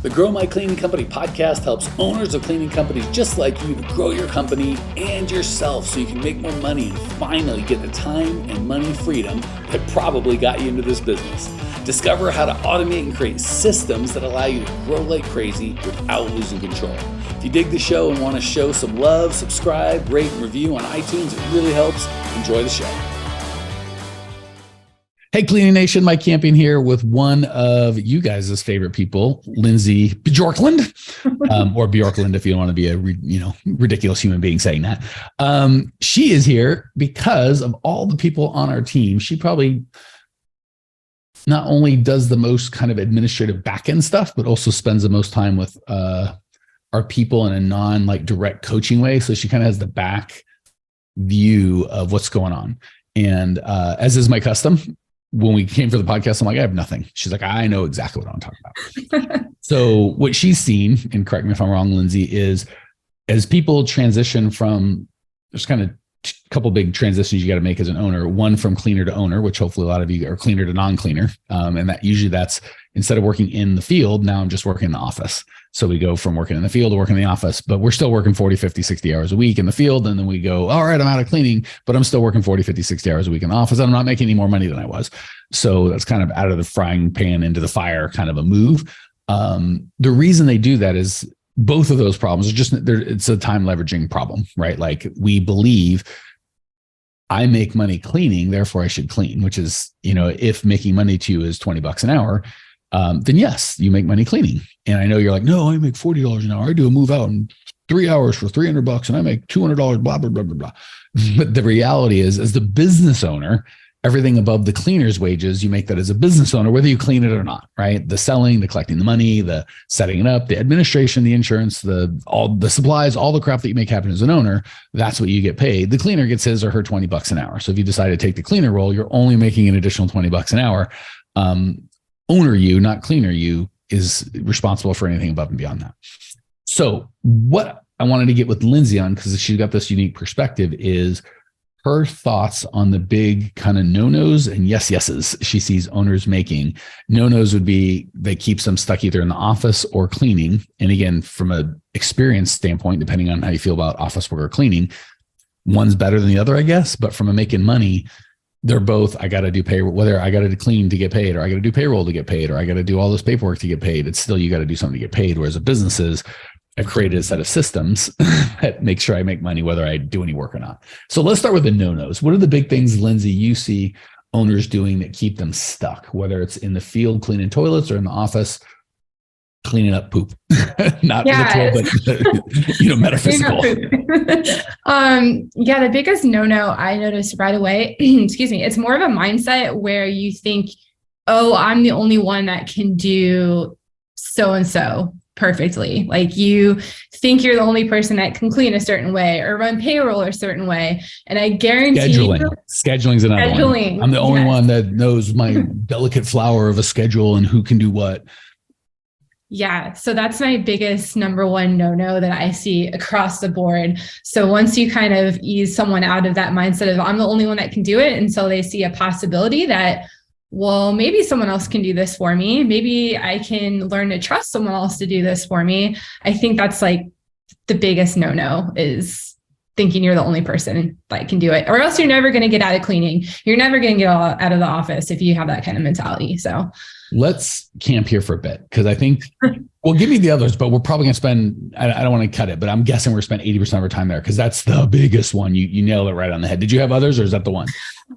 The Grow My Cleaning Company podcast helps owners of cleaning companies just like you to grow your company and yourself so you can make more money and finally get the time and money freedom that probably got you into this business. Discover how to automate and create systems that allow you to grow like crazy without losing control. If you dig the show and want to show some love, subscribe, rate, and review on iTunes. It really helps. Enjoy the show. Hey, Cleaning Nation, Mike Campion here with one of you guys' favorite people, Lindsay Bjorklund, or Bjorklund if you don't want to be a ridiculous human being saying that. She is here because of all the people on our team. She probably not only does the most kind of administrative back-end stuff, but also spends the most time with our people in a direct coaching way. So she kind of has the back view of what's going on. And as is my custom, when we came for the podcast, I'm like, I have nothing. She's like, I know exactly what I'm talking about. So what she's seen, and correct me if I'm wrong, Lindsay, is as people transition from, there's kind of a couple big transitions you got to make as an owner. One from cleaner to owner, which hopefully a lot of you are cleaner to non-cleaner. And that usually that's instead of working in the field, now I'm just working in the office. So we go from working in the field to working in the office, but we're still working 40, 50, 60 hours a week in the field. And then we go, all right, I'm out of cleaning, but I'm still working 40, 50, 60 hours a week in the office. And I'm not making any more money than I was. So that's kind of out of the frying pan into the fire kind of a move. The reason they do that is both of those problems are just, it's a time leveraging problem, right? Like we believe I make money cleaning, therefore I should clean, which is, if making money to you is $20 an hour, then yes, you make money cleaning. And I know you're like, no, I make $40 an hour. I do a move out in 3 hours for $300 and I make $200, blah, blah, blah, blah, blah. But the reality is, as the business owner, everything above the cleaner's wages, you make that as a business owner, whether you clean it or not, right? The selling, the collecting the money, the setting it up, the administration, the insurance, all the supplies, all the crap that you make happen as an owner, that's what you get paid. The cleaner gets his or her $20 an hour. So if you decide to take the cleaner role, you're only making an additional $20 an hour. Owner you, not cleaner you, is responsible for anything above and beyond that. So what I wanted to get with Lindsay on, because she's got this unique perspective, is her thoughts on the big kind of no-nos and yeses she sees owners making. No-nos would be they keeps them stuck either in the office or cleaning. And again, from an experience standpoint, depending on how you feel about office work or cleaning, one's better than the other, I guess. But from a making money, they're both, I got to do payroll, whether I got to clean to get paid, or I got to do payroll to get paid, or I got to do all this paperwork to get paid. It's still, you got to do something to get paid. Whereas a business is, I've created a set of systems that make sure I make money, whether I do any work or not. So let's start with the no-nos. What are the big things, Lindsay, you see owners doing that keep them stuck, whether it's in the field cleaning toilets or in the office cleaning up poop? Not literal, but metaphysical. The biggest no-no I noticed right away, excuse me, it's more of a mindset where you think, oh, I'm the only one that can do so-and-so perfectly. Like you think you're the only person that can clean a certain way or run payroll a certain way. And I guarantee scheduling's another one. I'm the only one that knows my delicate flower of a schedule and who can do what. Yeah. So that's my biggest number one no-no that I see across the board. So once you kind of ease someone out of that mindset of I'm the only one that can do it, and so they see a possibility that, well, maybe someone else can do this for me. Maybe I can learn to trust someone else to do this for me. I think that's like the biggest no-no, is thinking you're the only person that can do it, or else you're never going to get out of cleaning. You're never going to get out of the office if you have that kind of mentality. So let's camp here for a bit, because I think, well, give me the others, but we're probably going to spend, I don't want to cut it, but I'm guessing we're spending 80% of our time there, because that's the biggest one. You nailed it right on the head. Did you have others, or is that the one?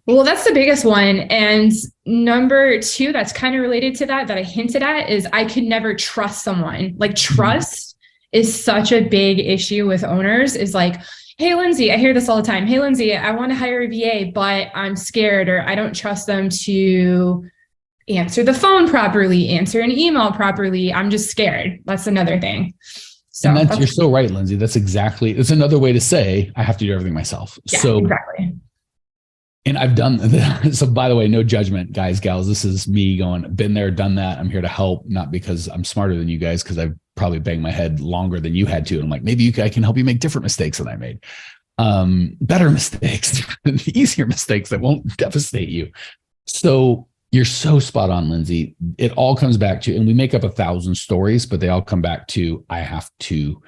Well, that's the biggest one. And number two, that's kind of related to that I hinted at, is I could never trust someone. Like trust is such a big issue with owners, is like, hey, Lindsay, I hear this all the time. Hey, Lindsay, I want to hire a VA, but I'm scared, or I don't trust them to answer the phone properly, answer an email properly. I'm just scared. That's another thing. So and you're so right, Lindsay. It's another way to say I have to do everything myself. Yeah, so exactly. And I've done that. So by the way, no judgment, guys, gals. This is me going, been there, done that. I'm here to help, not because I'm smarter than you guys, because I've probably banged my head longer than you had to. And I'm like, maybe I can help you make different mistakes than I made. Better mistakes, easier mistakes that won't devastate you. So You're so spot on, Lindsay. It all comes back to, and we make up 1,000 stories, but they all come back to, I have to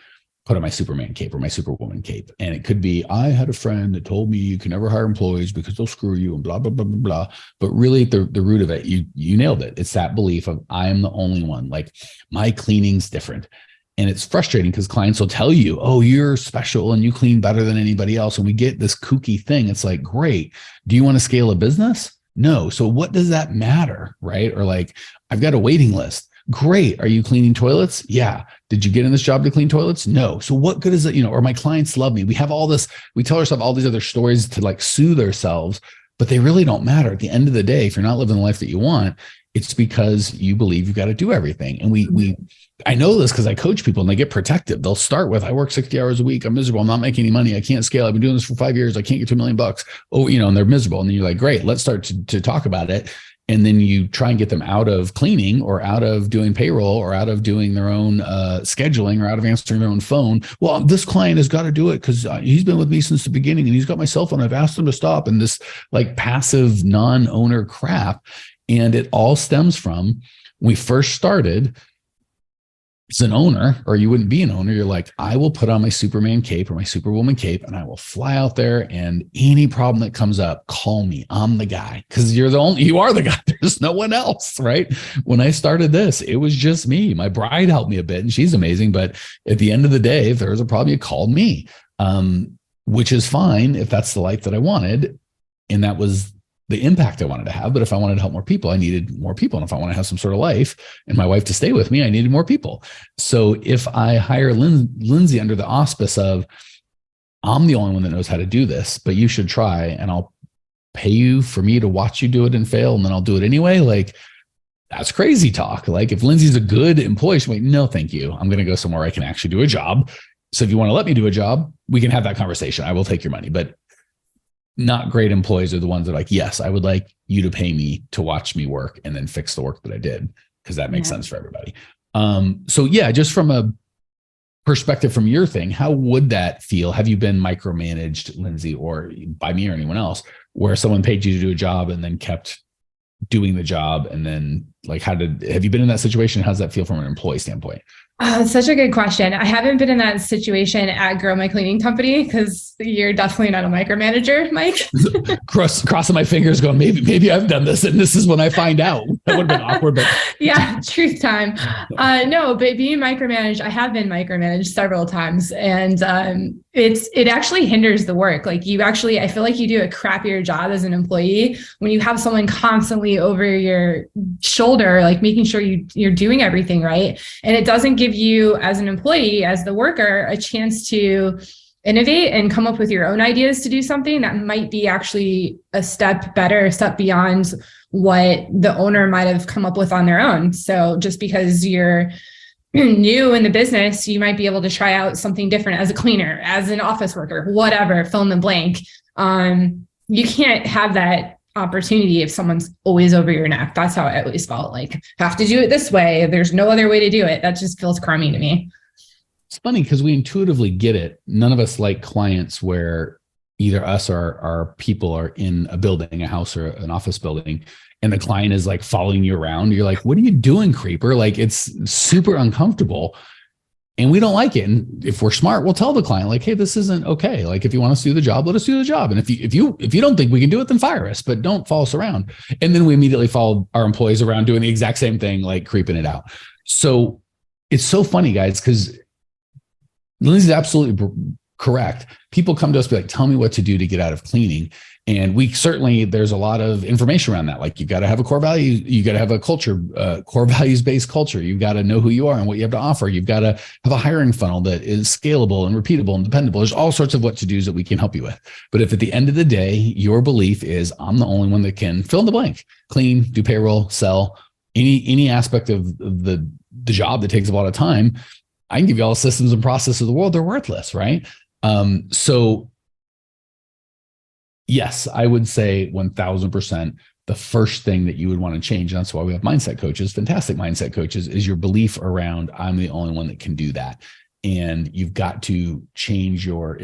put on my Superman cape or my Superwoman cape. And it could be, I had a friend that told me you can never hire employees because they'll screw you and blah, blah, blah, blah, blah. But really the root of it, you nailed it. It's that belief of I am the only one. Like my cleaning's different. And it's frustrating because clients will tell you, oh, you're special and you clean better than anybody else. And we get this kooky thing. It's like, great. Do you want to scale a business? No. So what does that matter? Right? Or like, I've got a waiting list. Great. Are you cleaning toilets? Yeah. Did you get in this job to clean toilets? No. So what good is it? Or my clients love me. We have all this, we tell ourselves all these other stories to like soothe ourselves, but they really don't matter. At the end of the day, if you're not living the life that you want, it's because you believe you've got to do everything. And I know this because I coach people and they get protective. They'll start with, I work 60 hours a week. I'm miserable. I'm not making any money. I can't scale. I've been doing this for 5 years. I can't get to $1 million. Oh, and they're miserable. And then you're like, great, let's start to talk about it. And then you try and get them out of cleaning or out of doing payroll or out of doing their own scheduling or out of answering their own phone. Well, this client has got to do it because he's been with me since the beginning and he's got my cell phone. I've asked him to stop, and this like passive non-owner crap. And it all stems from when we first started. As an owner, or you wouldn't be an owner, you're like, I will put on my Superman cape or my Superwoman cape and I will fly out there, and any problem that comes up, call me. I'm the guy, because you are the guy. There's no one else, right? When I started this, it was just me. My bride helped me a bit and she's amazing. But at the end of the day, if there was a problem, you called me, which is fine if that's the life that I wanted. And that was the impact I wanted to have. But if I wanted to help more people, I needed more people. And if I want to have some sort of life and my wife to stay with me, I needed more people. So if I hire Lindsay under the auspice of, I'm the only one that knows how to do this, but you should try, and I'll pay you for me to watch you do it and fail, and then I'll do it anyway. Like, that's crazy talk. Like, if Lindsay's a good employee, she's like, no, thank you. I'm going to go somewhere I can actually do a job. So if you want to let me do a job, we can have that conversation. I will take your money. But not great employees are the ones that are like, yes, I would like you to pay me to watch me work and then fix the work that I did, because that makes sense for everybody. So yeah, just from a perspective from your thing, how would that feel? Have you been micromanaged, Lindsay, or by me or anyone else, where someone paid you to do a job and then kept doing the job? And then like, have you been in that situation? How does that feel from an employee standpoint? Such a good question. I haven't been in that situation at Grow My Cleaning Company, because you're definitely not a micromanager, Mike. Crossing my fingers going, maybe I've done this and this is when I find out. That would have been awkward, but yeah, truth time. No, but being micromanaged, I have been micromanaged several times, and it actually hinders the work. Like I feel like you do a crappier job as an employee when you have someone constantly over your shoulder, like making sure you're doing everything right. And it doesn't give you as an employee, as the worker, a chance to innovate and come up with your own ideas to do something that might be actually a step better, a step beyond what the owner might have come up with on their own. So just because you're new in the business, you might be able to try out something different as a cleaner, as an office worker, whatever, fill in the blank. You can't have that opportunity if someone's always over your neck. That's how I always felt, like, have to do it this way. There's no other way to do it. That just feels crummy to me. It's funny because we intuitively get it. None of us like clients where either us or our people are in a building, a house or an office building, and the client is like following you around. You're like, what are you doing, creeper? Like, it's super uncomfortable. And we don't like it. And if we're smart, we'll tell the client, like, hey, this isn't okay. Like, if you want us to do the job, let us do the job. And if you don't think we can do it, then fire us, but don't follow us around. And then we immediately follow our employees around doing the exact same thing, like creeping it out. So it's so funny, guys, because Lindsay's absolutely correct. People come to us, be like, tell me what to do to get out of cleaning. And there's a lot of information around that. Like, you've got to have a core value. You got to have a culture, core values-based culture. You've got to know who you are and what you have to offer. You've got to have a hiring funnel that is scalable and repeatable and dependable. There's all sorts of what to do's that we can help you with. But if at the end of the day, your belief is, I'm the only one that can fill in the blank, clean, do payroll, sell, any aspect of the job that takes a lot of time, I can give you all the systems and processes of the world. They're worthless, right? So yes, I would say 1000% the first thing that you would want to change, and that's why we have mindset coaches, fantastic mindset coaches, is your belief around, I'm the only one that can do that. And you've got to change your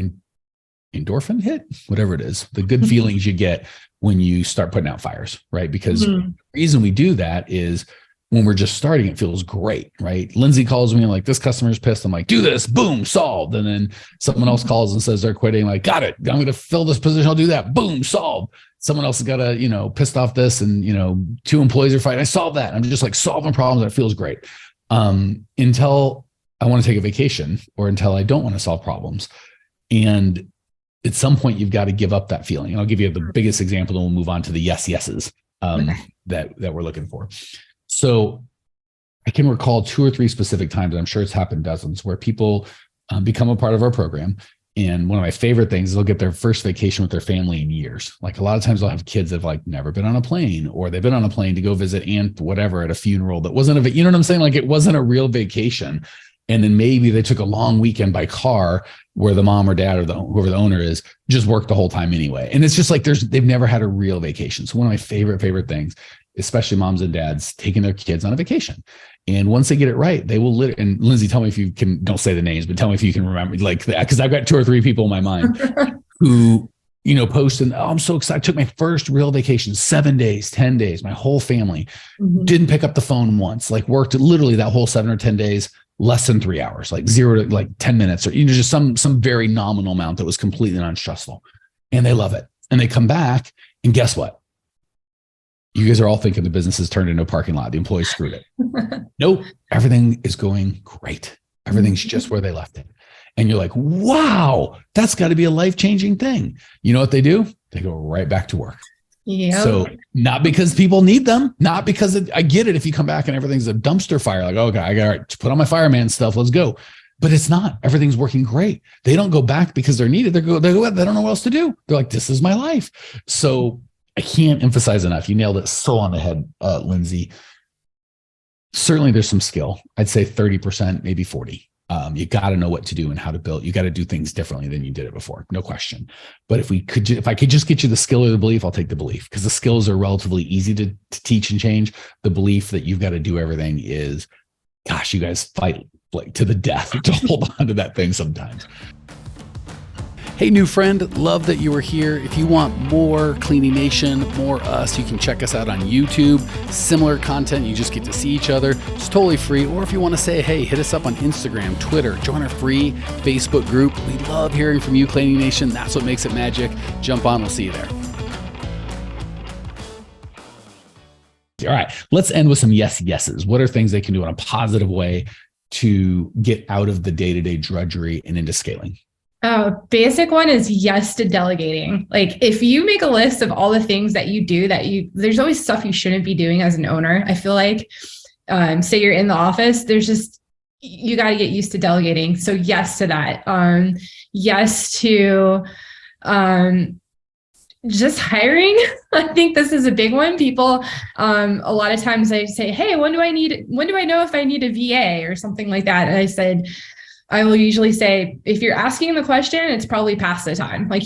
endorphin hit, whatever it is, the good feelings you get when you start putting out fires, right? Because the reason we do that is when we're just starting, it feels great, right? Lindsay calls me like, this customer's pissed. I'm like, do this, boom, solved. And then someone else calls and says they're quitting. Like, got it. I'm going to fill this position. I'll do that. Boom, solved. Someone else has got to, pissed off this and, 2 employees are fighting. I solved that. I'm just like solving problems. That feels great. Until I want to take a vacation or until I don't want to solve problems. And at some point you've got to give up that feeling. And I'll give you the biggest example and we'll move on to the yeses that we're looking for. So I can recall 2 or 3 specific times, I'm sure it's happened dozens, where people become a part of our program. And one of my favorite things is they'll get their first vacation with their family in years. Like a lot of times they'll have kids that have like never been on a plane, or they've been on a plane to go visit aunt, whatever, at a funeral that wasn't you know what I'm saying? Like it wasn't a real vacation. And then maybe they took a long weekend by car where the mom or dad or whoever the owner is just worked the whole time anyway. And it's just like they've never had a real vacation. So one of my favorite things, especially moms and dads, taking their kids on a vacation. And once they get it right, they will and Lindsay, tell me if you can, don't say the names, but tell me if you can remember, like that, because I've got 2 or 3 people in my mind who, post and, oh, I'm so excited. I took my first real vacation, 7 days, 10 days, my whole family didn't pick up the phone once, like worked literally that whole 7 or 10 days, less than 3 hours, like 0 to like 10 minutes, or, just some very nominal amount that was completely non-stressful. And they love it. And they come back and guess what? You guys are all thinking the business has turned into a parking lot. The employees screwed it. Nope. Everything is going great. Everything's just where they left it. And you're like, wow, that's got to be a life-changing thing. You know what they do? They go right back to work. Yeah. So not because people need them, not because I get it. If you come back and everything's a dumpster fire, like, okay, I got to put on my fireman stuff. Let's go. But it's not. Everything's working great. They don't go back because they're needed. They don't know what else to do. They're like, this is my life. So I can't emphasize enough. You nailed it so on the head, Lindsay. Certainly there's some skill. I'd say 30%, maybe 40. You got to know what to do and how to build. You got to do things differently than you did it before. No question. But if I could just get you the skill or the belief, I'll take the belief, because the skills are relatively easy to teach and change. The belief that you've got to do everything is, gosh, you guys fight like to the death to hold on to that thing sometimes. Hey, new friend, love that you were here. If you want more Cleaning Nation, more us, you can check us out on YouTube. Similar content, you just get to see each other. It's totally free. Or if you want to say, hey, hit us up on Instagram, Twitter, join our free Facebook group. We love hearing from you, Cleaning Nation. That's what makes it magic. Jump on, we'll see you there. All right, let's end with some yeses. What are things they can do in a positive way to get out of the day-to-day drudgery and into scaling? Basic one is yes to delegating. Like if you make a list of all the things that you do there's always stuff you shouldn't be doing as an owner. I feel like, say you're in the office, you got to get used to delegating. So yes to that. Yes to, just hiring. I think this is a big one. People, a lot of times they say, hey, when do I know if I need a VA or something like that? And I will usually say, if you're asking the question, it's probably past the time. Like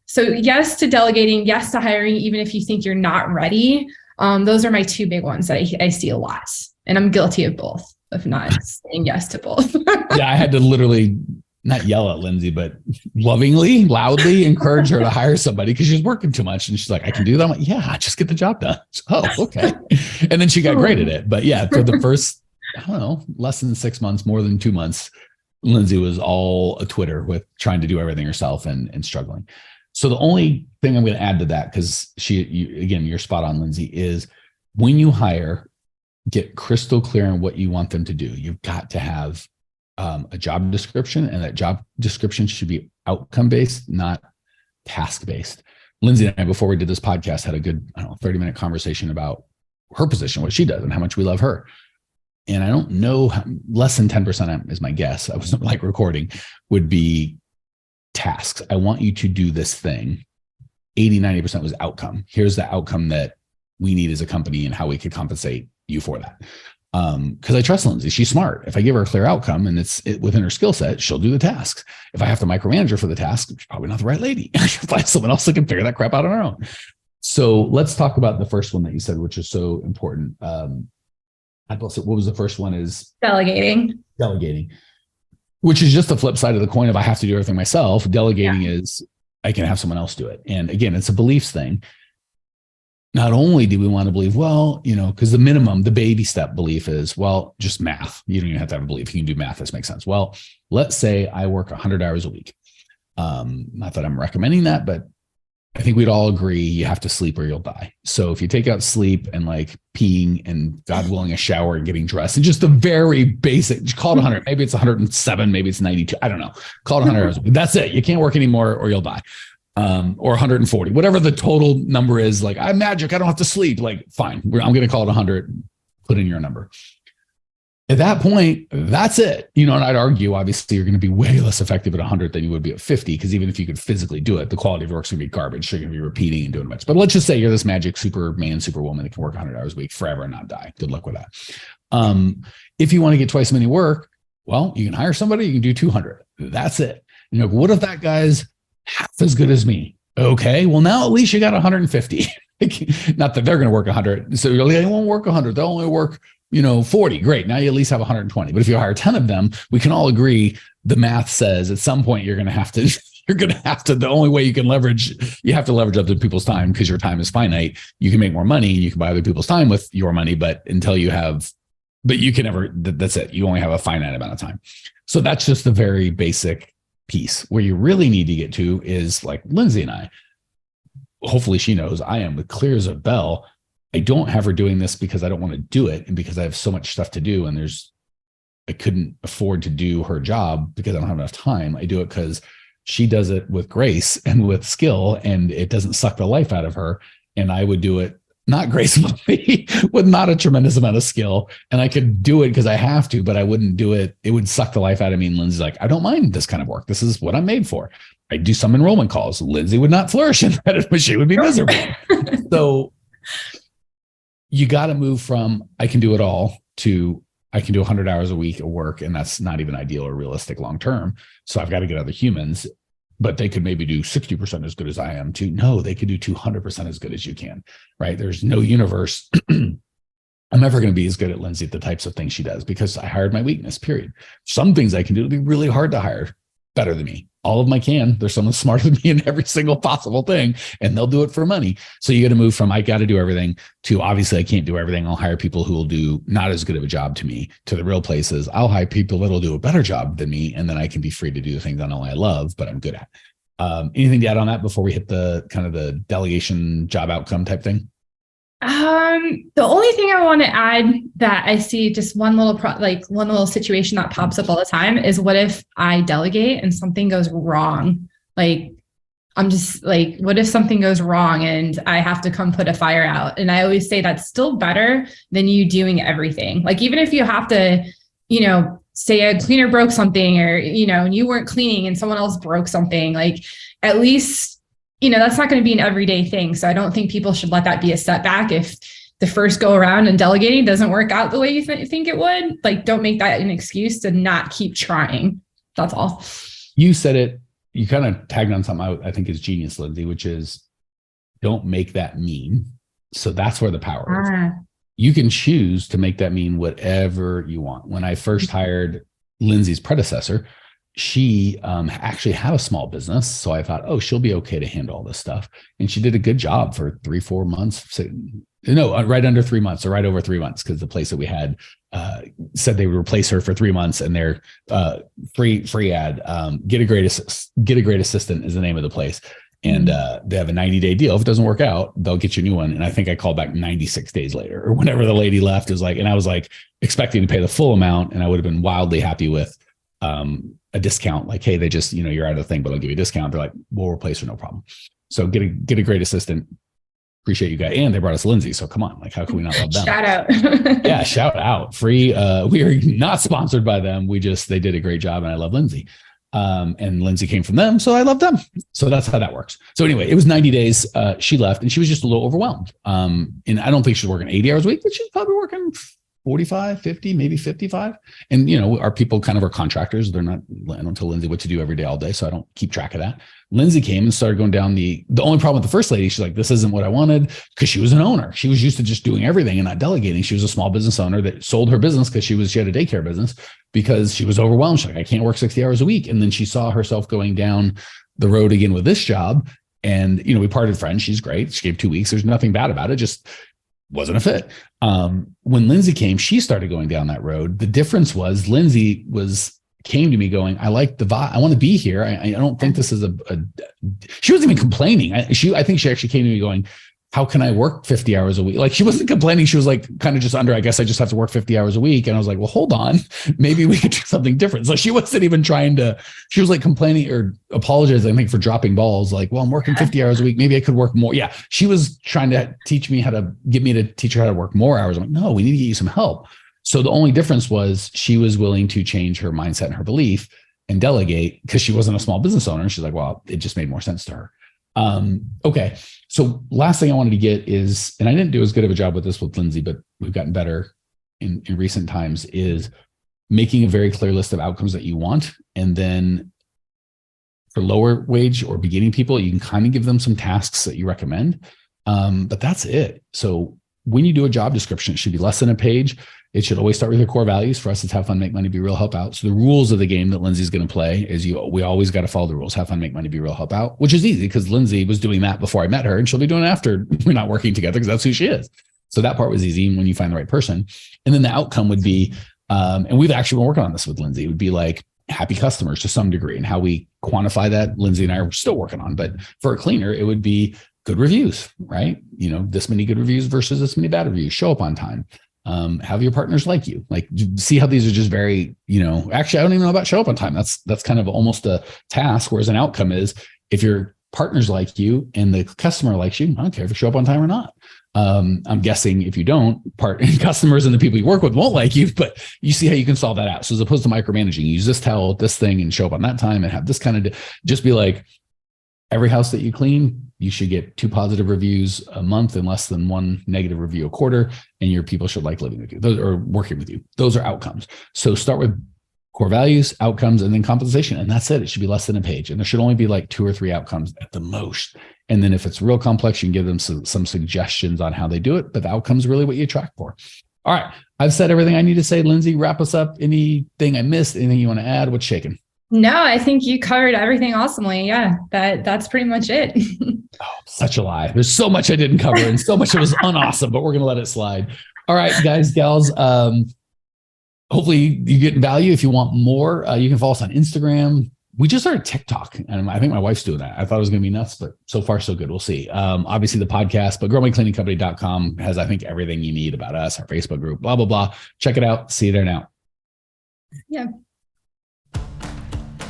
so yes to delegating, yes to hiring, even if you think you're not ready. Those are my 2 big ones that I see a lot. And I'm guilty of both, of not saying yes to both. Yeah, I had to literally not yell at Lindsay, but lovingly, loudly encourage her to hire somebody because she's working too much. And she's like, I can do that. I'm like, yeah, just get the job done. Oh, okay. And then she got great at it. But yeah, for the first, I don't know, less than 6 months, more than 2 months, Lindsay was all a Twitter with trying to do everything herself and struggling. So the only thing I'm going to add to that, because again, you're spot on, Lindsay, is when you hire, get crystal clear on what you want them to do. You've got to have a job description, and that job description should be outcome-based, not task-based. Lindsay and I, before we did this podcast, had a good, 30-minute conversation about her position, what she does, and how much we love her. And I don't know, less than 10% is my guess. I wasn't like recording, would be tasks. I want you to do this thing. 80-90% was outcome. Here's the outcome that we need as a company and how we could compensate you for that. Because I trust Lindsay. She's smart. If I give her a clear outcome and it's within her skill set, she'll do the tasks. If I have to micromanage her for the task, she's probably not the right lady. I should find someone else that can figure that crap out on her own. So let's talk about the first one that you said, which is so important. What was the first one? Is delegating. Which is just the flip side of the coin of I have to do everything myself. Delegating is I can have someone else do it. And again, it's a beliefs thing. Not only do we want to believe, well, because the minimum, the baby step belief is, well, just math. You don't even have to have a belief. You can do math. This makes sense. Well, let's say I work 100 hours a week. Not that I'm recommending that, but I think we'd all agree you have to sleep or you'll die. So if you take out sleep and like peeing and God willing a shower and getting dressed and just the very basic, call it 100, maybe it's 107, maybe it's 92. I don't know. Call it 100 hours. That's it. You can't work anymore or you'll die. Or 140, whatever the total number is. Like I'm magic. I don't have to sleep. Like fine. I'm going to call it 100. Put in your number. At that point, that's it. And I'd argue, obviously, you're going to be way less effective at 100 than you would be at 50, because even if you could physically do it, the quality of work's going to be garbage. So you're going to be repeating and doing a bunch. But let's just say you're this magic Superman, Superwoman that can work 100 hours a week forever and not die. Good luck with that. If you want to get twice as many work, well, you can hire somebody, you can do 200. That's it. What if that guy's half as good as me? Okay, well, now at least you got 150. Not that they're going to work 100. So they won't work 100. They'll only work 40. Great. Now you at least have 120. But if you hire 10 of them, we can all agree the math says at some point you're going to have to, the only way you can leverage, you have to leverage other people's time because your time is finite. You can make more money and you can buy other people's time with your money, but you can never, that's it. You only have a finite amount of time. So that's just the very basic piece. Where you really need to get to is like Lindsay and I, hopefully she knows I am with clear as a bell. I don't have her doing this because I don't want to do it and because I have so much stuff to do and I couldn't afford to do her job because I don't have enough time. I do it because she does it with grace and with skill and it doesn't suck the life out of her. And I would do it not gracefully with not a tremendous amount of skill. And I could do it because I have to, but I wouldn't do it. It would suck the life out of me. And Lindsay's like, I don't mind this kind of work. This is what I'm made for. I do some enrollment calls. Lindsay would not flourish in that, but she would be miserable. So you got to move from I can do it all to I can do 100 hours a week of work, and that's not even ideal or realistic long term. So I've got to get other humans, but they could maybe do 60% as good as I am too. No, they could do 200% as good as you can, right? There's no universe. I'm never going to be as good at Lindsay at the types of things she does because I hired my weakness, period. Some things I can do, it'll be really hard to hire better than me. All of them I can. There's someone smarter than me in every single possible thing, and they'll do it for money. So you got to move from I got to do everything to obviously I can't do everything. I'll hire people who will do not as good of a job to me, to the real places. I'll hire people that'll do a better job than me, and then I can be free to do the things not only I love, but I'm good at. Anything to add on that before we hit the kind of the delegation job outcome type thing? The only thing I want to add that I see just one little situation that pops up all the time is what if I delegate and something goes wrong? Like, I'm just like, what if something goes wrong and I have to come put a fire out? And I always say that's still better than you doing everything. Like, even if you have to, say a cleaner broke something or, and you weren't cleaning and someone else broke something, like at least, that's not going to be an everyday thing. So I don't think people should let that be a setback. If the first go around and delegating doesn't work out the way you think it would, like, don't make that an excuse to not keep trying. That's all. You said it, you kind of tagged on something I think is genius, Lindsay, which is don't make that mean. So that's where the power is. You can choose to make that mean whatever you want. When I first hired Lindsay's predecessor, she actually had a small business. So I thought, oh, she'll be okay to handle all this stuff. And she did a good job for 3-4 months. No, right under 3 months or right over 3 months, because the place that we had said they would replace her for 3 months, and their free ad, get a great assistant is the name of the place. And they have a 90-day deal. If it doesn't work out, they'll get you a new one. And I think I called back 96 days later or whenever the lady left. It was like, and I was like expecting to pay the full amount, and I would have been wildly happy with a discount. Like, hey, they just, you're out of the thing, but I'll give you a discount. They're like, we'll replace her, no problem. So get a great assistant. Appreciate you guys. And they brought us Lindsay. So come on, like, how can we not love them? Shout out. Yeah, shout out. Free. We are not sponsored by them. They did a great job, and I love Lindsay. And Lindsay came from them, so I love them. So that's how that works. So anyway, it was 90 days. She left, and she was just a little overwhelmed. And I don't think she's working 80 hours a week, but she's probably working 45, 50, maybe 55. And, our people kind of are contractors. I don't tell Lindsay what to do every day, all day. So I don't keep track of that. Lindsay came and started going down the only problem with the first lady, she's like, this isn't what I wanted, because she was an owner. She was used to just doing everything and not delegating. She was a small business owner that sold her business because she had a daycare business, because she was overwhelmed. She's like, I can't work 60 hours a week. And then she saw herself going down the road again with this job. And, we parted friends. She's great. She gave 2 weeks. There's nothing bad about it. Just wasn't a fit. When Lindsay came, she started going down that road. The difference was Lindsay came to me going, I like the vibe. I want to be here. I don't think this is she wasn't even complaining. I think she actually came to me going, how can I work 50 hours a week? Like, she wasn't complaining. She was like kind of just under, I guess I just have to work 50 hours a week. And I was like, well, hold on, maybe we could do something different. So she wasn't even she was like complaining or apologizing, I think, for dropping balls. Like, well, I'm working 50 hours a week. Maybe I could work more. Yeah. She was trying to teach me get me to teach her how to work more hours. I'm like, no, we need to get you some help. So the only difference was she was willing to change her mindset and her belief and delegate, because she wasn't a small business owner. She's like, well, it just made more sense to her. Okay. So last thing I wanted to get is, and I didn't do as good of a job with this with Lindsay, but we've gotten better in recent times, is making a very clear list of outcomes that you want. And then for lower wage or beginning people, you can kind of give them some tasks that you recommend. But that's it. So when you do a job description, it should be less than a page. It should always start with your core values. For us, it's have fun, make money, be real, help out. So the rules of the game that Lindsay's going to play is we always got to follow the rules. Have fun, make money, be real, help out, which is easy because Lindsay was doing that before I met her, and she'll be doing it after we're not working together, because that's who she is. So that part was easy when you find the right person. And then the outcome would be, and we've actually been working on this with Lindsay, it would be like happy customers to some degree, and how we quantify that. Lindsay and I are still working on, but for a cleaner, it would be good reviews, right? This many good reviews versus this many bad reviews. Show up on time. Have your partners like you, see how these are just very, actually, I don't even know about show up on time. That's kind of almost a task. Whereas an outcome is, if your partners like you and the customer likes you, I don't care if you show up on time or not. I'm guessing if you don't, customers and the people you work with won't like you, but you see how you can solve that out. So as opposed to micromanaging, use this towel, this thing, and show up on that time, and have this kind of, just be like, every house that you clean, you should get 2 positive reviews a month and less than 1 negative review a quarter. And your people should like living with you, those, or working with you. Those are outcomes. So start with core values, outcomes, and then compensation. And that's it. It should be less than a page. And there should only be like 2 or 3 outcomes at the most. And then if it's real complex, you can give them some suggestions on how they do it. But the outcome's really what you track for. All right. I've said everything I need to say. Lindsay, wrap us up. Anything I missed? Anything you want to add? What's shaking? No, I think you covered everything awesomely. Yeah, that's pretty much it. Oh, such a lie. There's so much I didn't cover, and so much that was unawesome, but we're going to let it slide. All right, guys, gals. Hopefully you get value. If you want more, you can follow us on Instagram. We just started TikTok, and I think my wife's doing that. I thought it was going to be nuts, but so far so good. We'll see. Obviously the podcast, but growmycleaningcompany.com has, I think, everything you need about us, our Facebook group, blah, blah, blah. Check it out. See you there now. Yeah.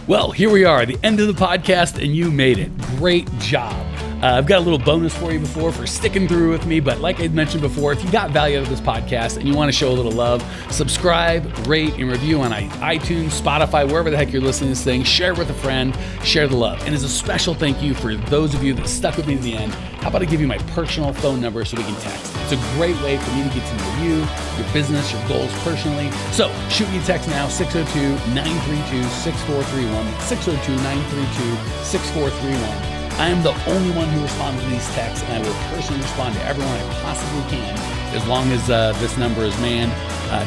Well, here we are, the end of the podcast, and you made it. Great job. I've got a little bonus for you for sticking through with me. But like I mentioned before, if you got value out of this podcast and you want to show a little love, subscribe, rate, and review on iTunes, Spotify, wherever the heck you're listening to this thing. Share it with a friend. Share the love. And as a special thank you for those of you that stuck with me to the end, how about I give you my personal phone number so we can text? It's a great way for me to get to know you, your business, your goals personally. So shoot me a text now, 602-932-6431, 602-932-6431. I am the only one who responds to these texts, and I will personally respond to everyone I possibly can, as long as this number is manned.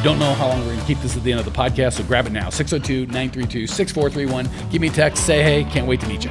Don't know how long we're going to keep this at the end of the podcast, so grab it now, 602-932-6431. Give me a text, say hey, can't wait to meet you.